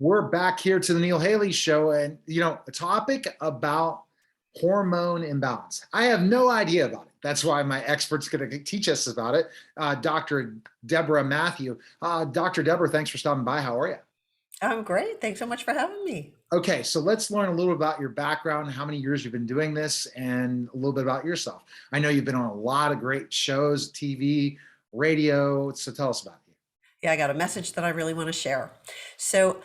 We're back here to the Neil Haley Show, and a topic about hormone imbalance. I have no idea about it. That's why my expert's going to teach us about it, Dr. Deborah Matthew. Dr. Deborah, thanks for stopping by. How are you? I'm great. Thanks so much for having me. Okay, so let's learn a little about your background, how many years you've been doing this, and a little bit about yourself. I know you've been on a lot of great shows, TV, radio. So tell us about you. Yeah, I got a message that I really want to share. So,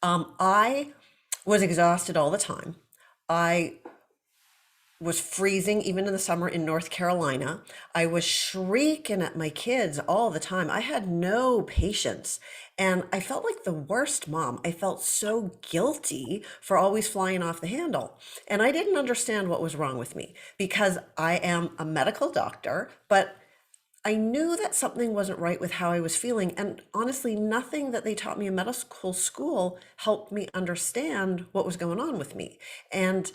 I was exhausted all the time. I was freezing even in the summer in North Carolina. I was shrieking at my kids all the time. I had no patience. And I felt like the worst mom. I felt so guilty for always flying off the handle. And I didn't understand what was wrong with me because I am a medical doctor, but I knew that something wasn't right with how I was feeling. And honestly, nothing that they taught me in medical school helped me understand what was going on with me. And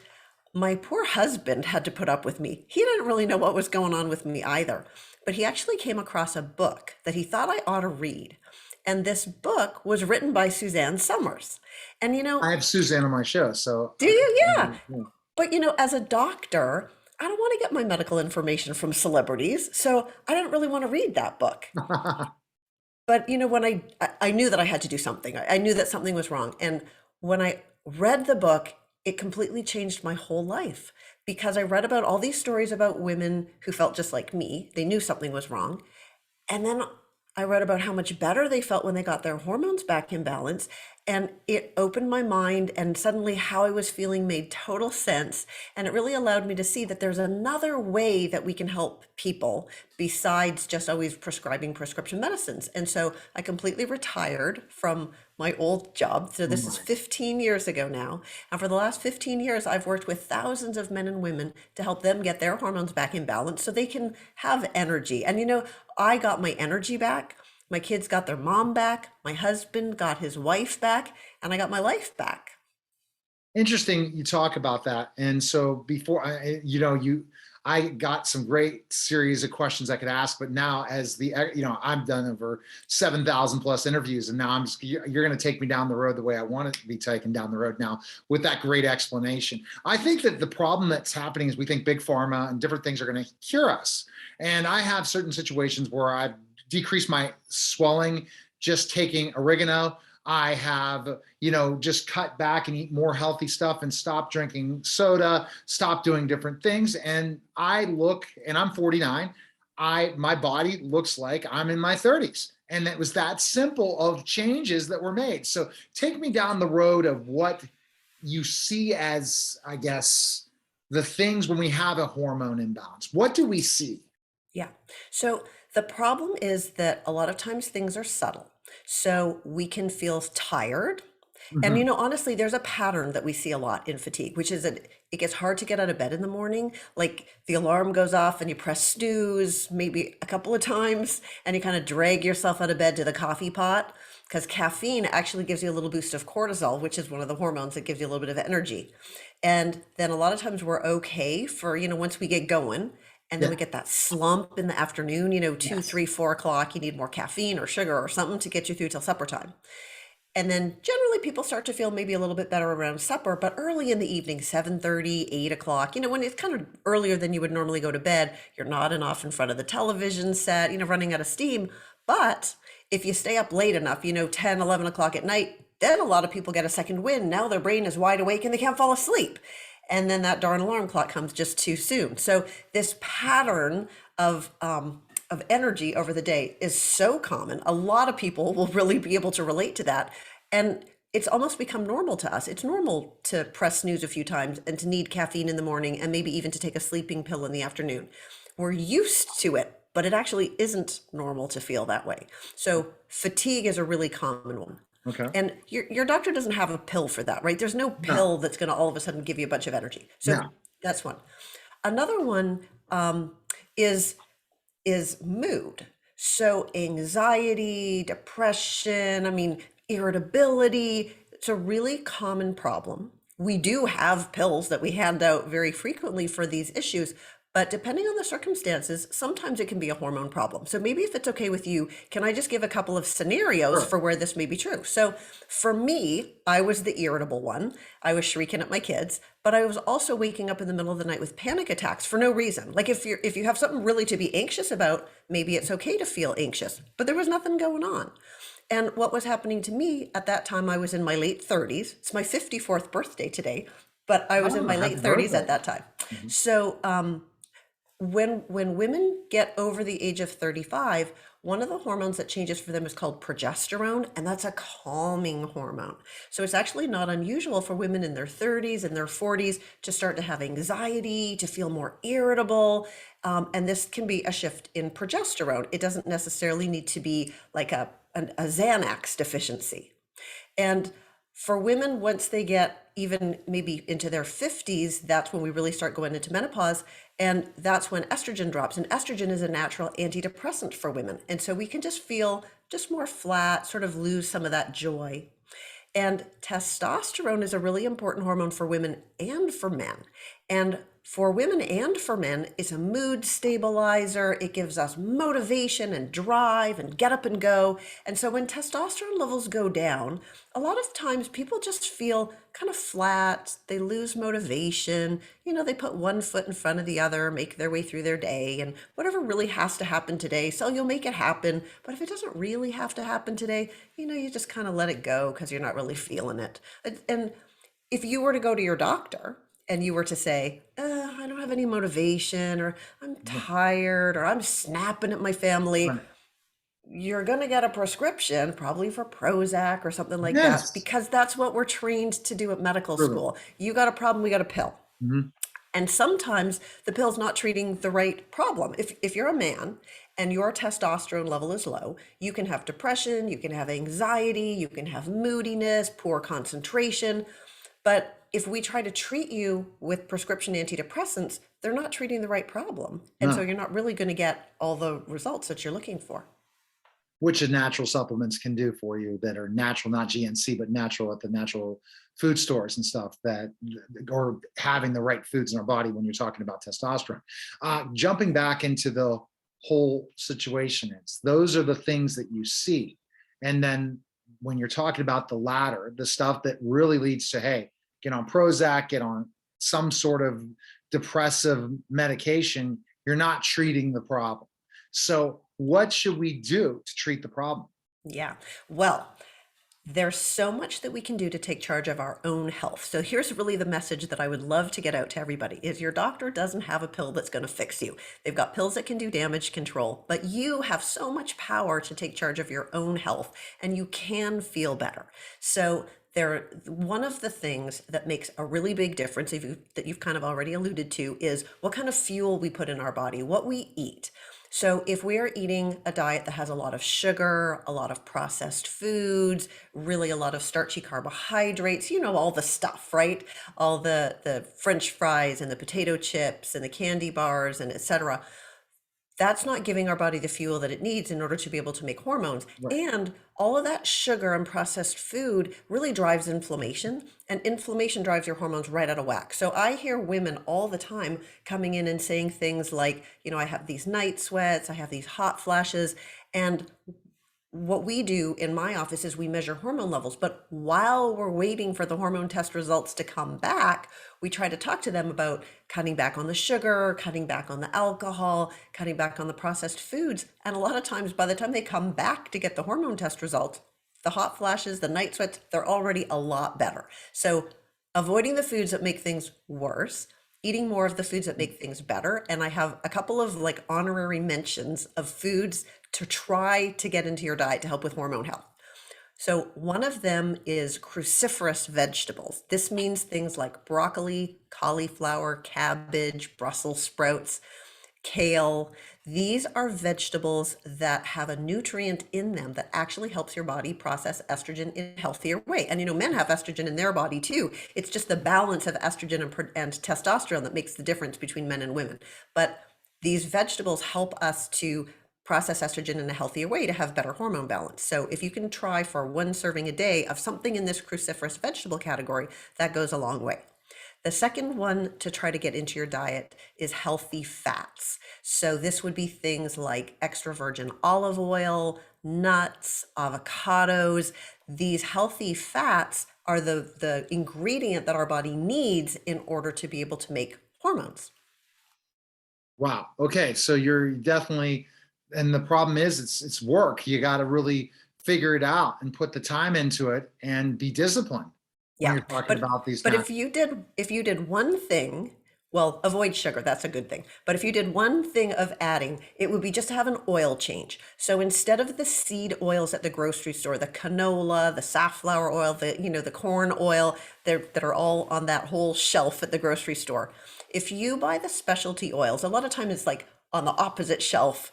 my poor husband had to put up with me. He didn't really know what was going on with me either, but he actually came across a book that he thought I ought to read. And this book was written by Suzanne Summers. And I have Suzanne on my show, so do you? Yeah. But as a doctor, I don't want to get my medical information from celebrities. So I didn't really want to read that book. But when I knew that I had to do something, I knew that something was wrong. And when I read the book, it completely changed my whole life because I read about all these stories about women who felt just like me. They knew something was wrong. And then I read about how much better they felt when they got their hormones back in balance. And it opened my mind, and suddenly how I was feeling made total sense. And it really allowed me to see that there's another way that we can help people besides just always prescribing prescription medicines. And so I completely retired from my old job. So this is 15 years ago now. And for the last 15 years, I've worked with thousands of men and women to help them get their hormones back in balance so they can have energy. And I got my energy back. My kids got their mom back. My husband got his wife back, and I got my life back. Interesting you talk about that. And so before I got some great series of questions I could ask, but now as I've done over 7,000 plus interviews, and now you're going to take me down the road the way I want it to be taken down the road now with that great explanation. I think that the problem that's happening is we think big pharma and different things are going to cure us. And I have certain situations where I've decreased my swelling just taking oregano. I have, just cut back and eat more healthy stuff and stop drinking soda, stop doing different things. And I'm 49. My body looks like I'm in my 30s. And it was that simple of changes that were made. So take me down the road of what you see as, I guess, the things when we have a hormone imbalance. What do we see? Yeah. So the problem is that a lot of times things are subtle. So we can feel tired. And Mhm. honestly, there's a pattern that we see a lot in fatigue, which is that it gets hard to get out of bed in the morning. Like the alarm goes off and you press snooze maybe a couple of times and you kind of drag yourself out of bed to the coffee pot because caffeine actually gives you a little boost of cortisol, which is one of the hormones that gives you a little bit of energy. And then a lot of times we're okay for, once we get going. And then Yeah. we get that slump in the afternoon, 2, Yes. 3, 4 o'clock. You need more caffeine or sugar or something to get you through till supper time. And then generally people start to feel maybe a little bit better around supper, but early in the evening, 7:30, 8 o'clock, when it's kind of earlier than you would normally go to bed, you're nodding off in front of the television set, running out of steam. But if you stay up late enough, 10, 11 o'clock at night, then a lot of people get a second wind. Now their brain is wide awake and they can't fall asleep. And then that darn alarm clock comes just too soon. So this pattern of energy over the day is so common. A lot of people will really be able to relate to that. And it's almost become normal to us. It's normal to press snooze a few times and to need caffeine in the morning and maybe even to take a sleeping pill in the afternoon. We're used to it, but it actually isn't normal to feel that way. So fatigue is a really common one. Okay. And your doctor doesn't have a pill for that, right? There's no No. pill that's going to all of a sudden give you a bunch of energy. So No. that's one. Another one is mood. So anxiety, depression, irritability. It's a really common problem. We do have pills that we hand out very frequently for these issues, But depending on the circumstances, sometimes it can be a hormone problem. So maybe if it's okay with you, can I just give a couple of scenarios Sure. for where this may be true? So for me, I was the irritable one. I was shrieking at my kids, but I was also waking up in the middle of the night with panic attacks for no reason. Like if you have something really to be anxious about, maybe it's okay to feel anxious, but there was nothing going on. And what was happening to me at that time, I was in my late 30s. It's my 54th birthday today, but I was in Oh, my happy late 30s at birthday. that time. Mhm. So when women get over the age of 35, one of the hormones that changes for them is called progesterone, and that's a calming hormone. So it's actually not unusual for women in their 30s and their 40s to start to have anxiety, to feel more irritable. And this can be a shift in progesterone. It doesn't necessarily need to be like a Xanax deficiency. And for women, once they get even maybe into their 50s, that's when we really start going into menopause. And that's when estrogen drops. And estrogen is a natural antidepressant for women. And so we can just feel just more flat, sort of lose some of that joy. And testosterone is a really important hormone for women and for men. And for women and for men, it's a mood stabilizer. It gives us motivation and drive and get up and go. And so when testosterone levels go down, a lot of times people just feel kind of flat. They lose motivation. They put one foot in front of the other, make their way through their day, and whatever really has to happen today. So you'll make it happen. But if it doesn't really have to happen today, you just kind of let it go because you're not really feeling it. And if you were to go to your doctor and you were to say, I don't have any motivation, or I'm tired, or I'm snapping at my family, Right. you're going to get a prescription, probably for Prozac or something like that, Yes. because that's what we're trained to do at medical True. school. You got a problem, we got a pill. Mhm. And sometimes the pill's not treating the right problem. If you're a man and your testosterone level is low, you can have depression, you can have anxiety, you can have moodiness, poor concentration. But if we try to treat you with prescription antidepressants, they're not treating the right problem. And so No. you're not really going to get all the results that you're looking for. Which the natural supplements can do for you that are natural, not GNC, but natural at the natural food stores and stuff that, or having the right foods in our body when you're talking about testosterone. Jumping back into the whole situation, it's those are the things that you see. And then when you're talking about the latter, the stuff that really leads to, hey, get on Prozac, get on some sort of depressive medication, you're not treating the problem. So, what should we do to treat the problem? Yeah. Well, there's so much that we can do to take charge of our own health. So here's really the message that I would love to get out to everybody is your doctor doesn't have a pill that's going to fix you. They've got pills that can do damage control, but you have so much power to take charge of your own health and you can feel better. So one of the things that makes a really big difference that you've kind of already alluded to is what kind of fuel we put in our body, what we eat. So if we are eating a diet that has a lot of sugar, a lot of processed foods, really a lot of starchy carbohydrates, all the stuff, right? All the French fries and the potato chips and the candy bars and etc. That's not giving our body the fuel that it needs in order to be able to make hormones. Right. And all of that sugar and processed food really drives inflammation, and inflammation drives your hormones right out of whack. So I hear women all the time coming in and saying things like, I have these night sweats, I have these hot flashes. And what we do in my office is we measure hormone levels, but while we're waiting for the hormone test results to come back, we try to talk to them about cutting back on the sugar, cutting back on the alcohol, cutting back on the processed foods. And a lot of times by the time they come back to get the hormone test results, the hot flashes, the night sweats, they're already a lot better. So avoiding the foods that make things worse, eating more of the foods that make things better. And I have a couple of like honorary mentions of foods to try to get into your diet to help with hormone health. So one of them is cruciferous vegetables. This means things like broccoli, cauliflower, cabbage, Brussels sprouts, kale. These are vegetables that have a nutrient in them that actually helps your body process estrogen in a healthier way. And men have estrogen in their body too. It's just the balance of estrogen and testosterone that makes the difference between men and women. But these vegetables help us to process estrogen in a healthier way to have better hormone balance. So if you can try for one serving a day of something in this cruciferous vegetable category, that goes a long way. The second one to try to get into your diet is healthy fats. So this would be things like extra virgin olive oil, nuts, avocados. These healthy fats are the ingredient that our body needs in order to be able to make hormones. Wow. Okay. So you're definitely, and the problem is it's work. You got to really figure it out and put the time into it and be disciplined when Yeah, you're talking but about these but now. if you did one thing, well, avoid sugar, that's a good thing. But if you did one thing of adding, it would be just to have an oil change. So instead of the seed oils at the grocery store, the canola, the safflower oil, the corn oil, that are all on that whole shelf at the grocery store. If you buy the specialty oils, a lot of times it's like on the opposite shelf.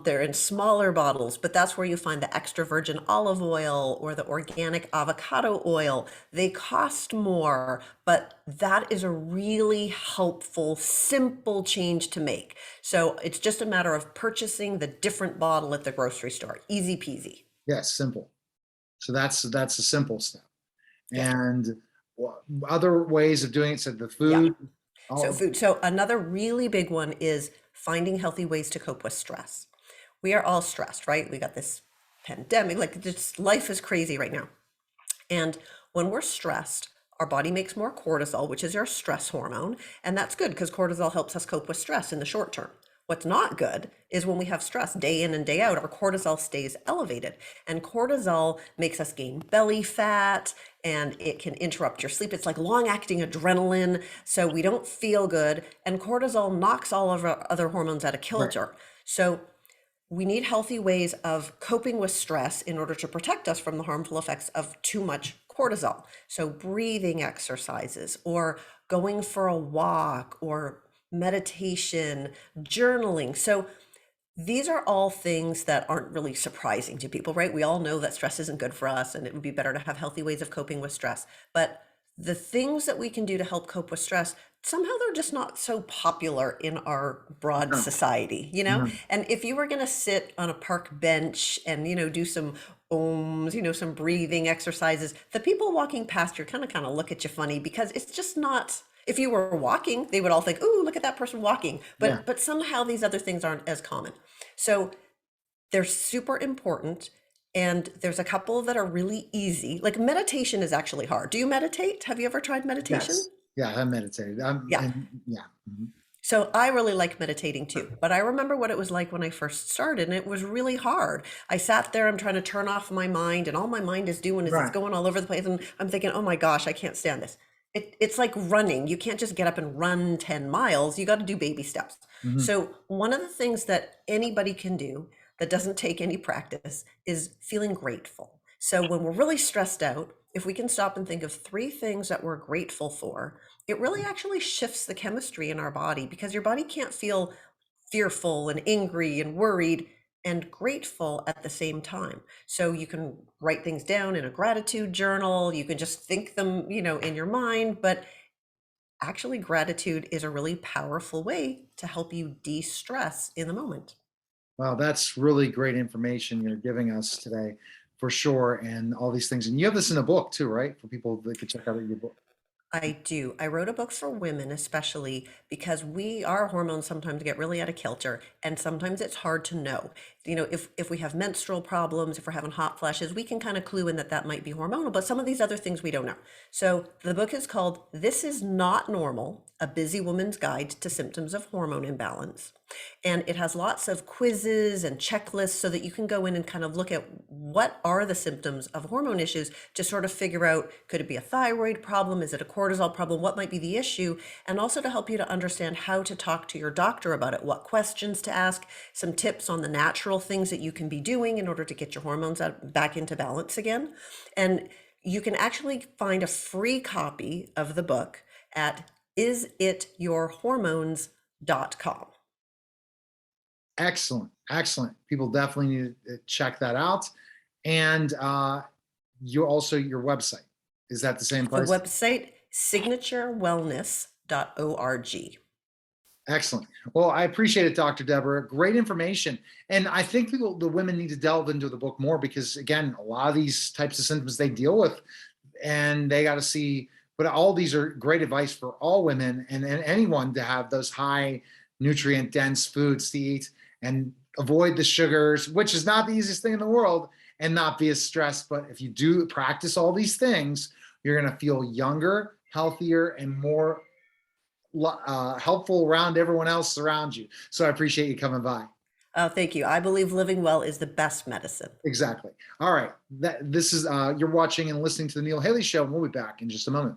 They're in smaller bottles, but that's where you find the extra virgin olive oil or the organic avocado oil. They cost more, but that is a really helpful, simple change to make. So it's just a matter of purchasing the different bottle at the grocery store. Easy peasy. Yes, simple. So that's a simple step. Yeah. And other ways of doing it, so the Yeah. food. So Oh, food. So another really big one is finding healthy ways to cope with stress. We are all stressed, right? We got this pandemic, like just life is crazy right now. And when we're stressed, our body makes more cortisol, which is our stress hormone. And that's good because cortisol helps us cope with stress in the short term. What's not good is when we have stress day in and day out, our cortisol stays elevated. And cortisol makes us gain belly fat and it can interrupt your sleep. It's like long acting adrenaline. So we don't feel good. And cortisol knocks all of our other hormones out of right. kilter. So we need healthy ways of coping with stress in order to protect us from the harmful effects of too much cortisol. So, breathing exercises, or going for a walk, or meditation, journaling. So, these are all things that aren't really surprising to people, right? We all know that stress isn't good for us and it would be better to have healthy ways of coping with stress. But the things that we can do to help cope with stress, somehow they're just not so popular in our broad No, society, you know? no. And if you were going to sit on a park bench and, do some ohms, some breathing exercises, the people walking past you kind of look at you funny because it's just not. If you were walking, they would all think, "Ooh, look at that person walking." Yeah. But somehow these other things aren't as common. So they're super important. And there's a couple that are really easy. Like meditation is actually hard. Do you meditate? Have you ever tried meditation? Yes. Yeah. I meditated. Yeah. And yeah. Mhm. So I really like meditating too, but I remember what it was like when I first started, and it was really hard. I sat there, I'm trying to turn off my mind, and all my mind is doing is it's Right. going all over the place, and I'm thinking, oh my gosh, I can't stand this. It's like running. You can't just get up and run 10 miles. You got to do baby steps. Mhm. So one of the things that anybody can do that doesn't take any practice is feeling grateful. So when we're really stressed out, if we can stop and think of three things that we're grateful for, it really actually shifts the chemistry in our body because your body can't feel fearful and angry and worried and grateful at the same time. So you can write things down in a gratitude journal, you can just think them, in your mind, but actually gratitude is a really powerful way to help you de-stress in the moment. Well, that's really great information you're giving us today for sure. And all these things. And you have this in a book too, right? For people that could check out your book. I do. I wrote a book for women, especially because our hormones sometimes get really out of kilter, and sometimes it's hard to know. If we have menstrual problems, if we're having hot flashes, we can kind of clue in that that might be hormonal, but some of these other things we don't know. So the book is called "This Is Not Normal: A Busy Woman's Guide to Symptoms of Hormone Imbalance." And it has lots of quizzes and checklists so that you can go in and kind of look at what are the symptoms of hormone issues to sort of figure out, could it be a thyroid problem? Is it a cortisol problem? What might be the issue? And also to help you to understand how to talk to your doctor about it, what questions to ask, some tips on the natural things that you can be doing in order to get your hormones back into balance again. And you can actually find a free copy of the book at isityourhormones.com. Excellent. Excellent. People definitely need to check that out. And you also your website. Is that the same The place? website, signaturewellness.org. Excellent. Well, I appreciate it, Dr. Deborah. Great information. And I think the women need to delve into the book more because, again, a lot of these types of symptoms they deal with, and they got to see but all these are great advice for all women and anyone to have those high nutrient dense foods to eat and avoid the sugars, which is not the easiest thing in the world, and not be as stressed. But if you do practice all these things, you're going to feel younger, healthier, and more helpful around everyone else around you. So I appreciate you coming by. Thank you. I believe living well is the best medicine. Exactly. All right. This is you're watching and listening to the Neil Haley Show, and we'll be back in just a moment.